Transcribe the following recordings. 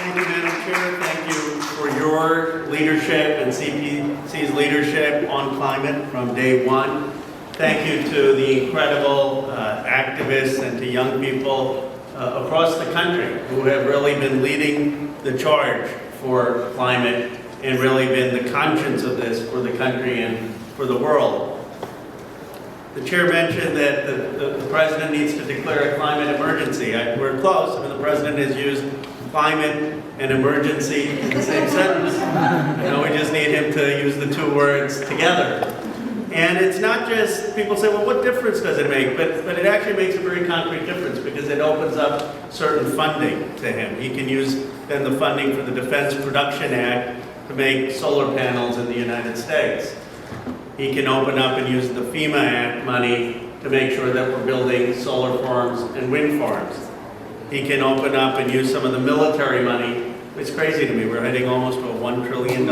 Thank you, Madam Chair. Thank you for your leadership and CPC's leadership on climate from day one. Thank you to the incredible activists and to young people across the country who have really been leading the charge for climate and really been the conscience of this for the country and for the world. The chair mentioned that the president needs to declare a climate emergency. We're close. I mean, the president has used climate and emergency in the same sentence. We just need him to use the two words together. And it's not just, people say, well, what difference does it make? But it actually makes a very concrete difference because it opens up certain funding to him. He can use then the funding for the Defense Production Act to make solar panels in the United States. He can open up and use the FEMA Act money to make sure that we're building solar farms and wind farms. He can open up and use some of the military money. It's crazy to me. We're heading almost to a $1 trillion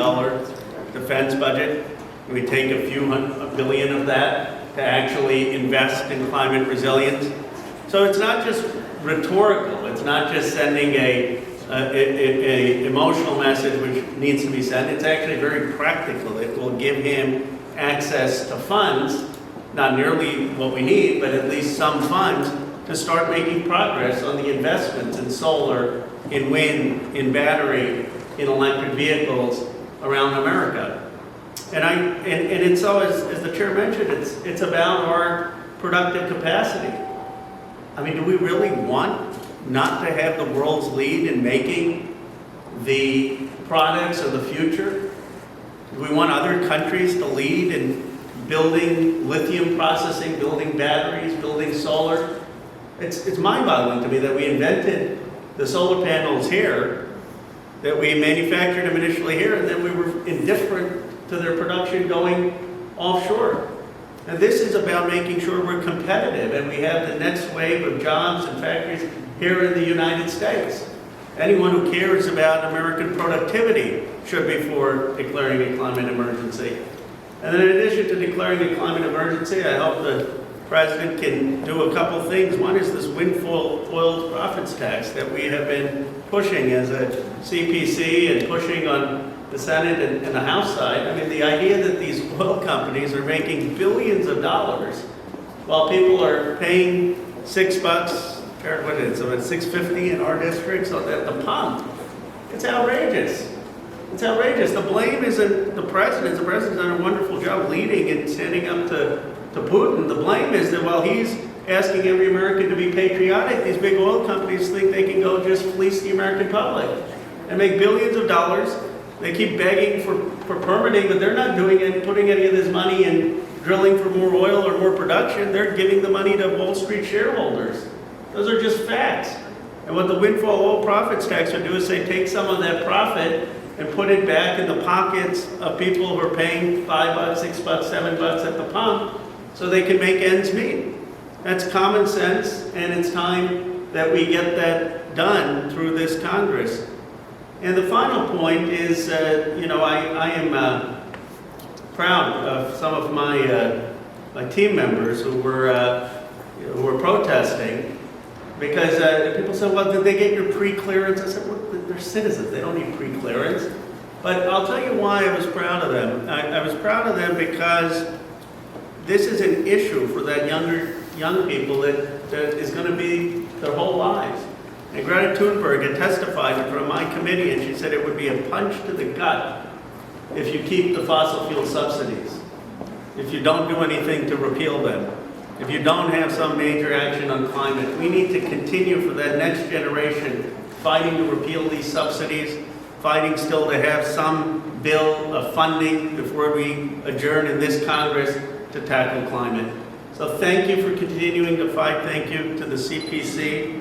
defense budget. We take a billion of that to actually invest in climate resilience. So it's not just rhetorical. It's not just sending a emotional message which needs to be sent. It's actually very practical. It will give him access to funds, not nearly what we need, but at least some funds to start making progress on the investments in solar, in wind, in battery, in electric vehicles around America. And it's so, as the chair mentioned, it's about our productive capacity. I mean, do we really want not to have the world's lead in making the products of the future? Do we want other countries to lead in building lithium processing, building batteries, building solar? It's mind-boggling to me that we invented the solar panels here, that we manufactured them initially here, and then we were indifferent to their production going offshore. And this is about making sure we're competitive and we have the next wave of jobs and factories here in the United States. Anyone who cares about American productivity should be for declaring a climate emergency. And then in addition to declaring a climate emergency, I hope the President can do a couple things. One is this windfall oil profits tax that we have been pushing as a CPC and pushing on the Senate and the House side. I mean, the idea that these oil companies are making billions of dollars while people are paying $6, what is it, about $6.50 in our districts at the pump. It's outrageous. It's outrageous. The blame isn't the president. The president's done a wonderful job leading and standing up to Putin. The blame is that while he's asking every American to be patriotic, these big oil companies think they can go just fleece the American public and make billions of dollars. They keep begging for permitting, but they're not doing it, putting any of this money in drilling for more oil or more production. They're giving the money to Wall Street shareholders. Those are just facts. And what the windfall oil profits tax would do is say take some of that profit and put it back in the pockets of people who are paying $5, $6, $7 at the pump so they can make ends meet. That's common sense, and it's time that we get that done through this Congress. And the final point is, I am proud of some of my team members who were protesting because people said, well, did they get your pre-clearance? I said, well, they're citizens. They don't need pre-clearance. But I'll tell you why I was proud of them. I was proud of them because this is an issue for that young people that is going to be their whole lives. And Greta Thunberg had testified in front of my committee, and she said it would be a punch to the gut if you keep the fossil fuel subsidies, if you don't do anything to repeal them, if you don't have some major action on climate. We need to continue for that next generation fighting to repeal these subsidies, fighting still to have some bill of funding before we adjourn in this Congress to tackle climate. So thank you for continuing to fight. Thank you to the CPC.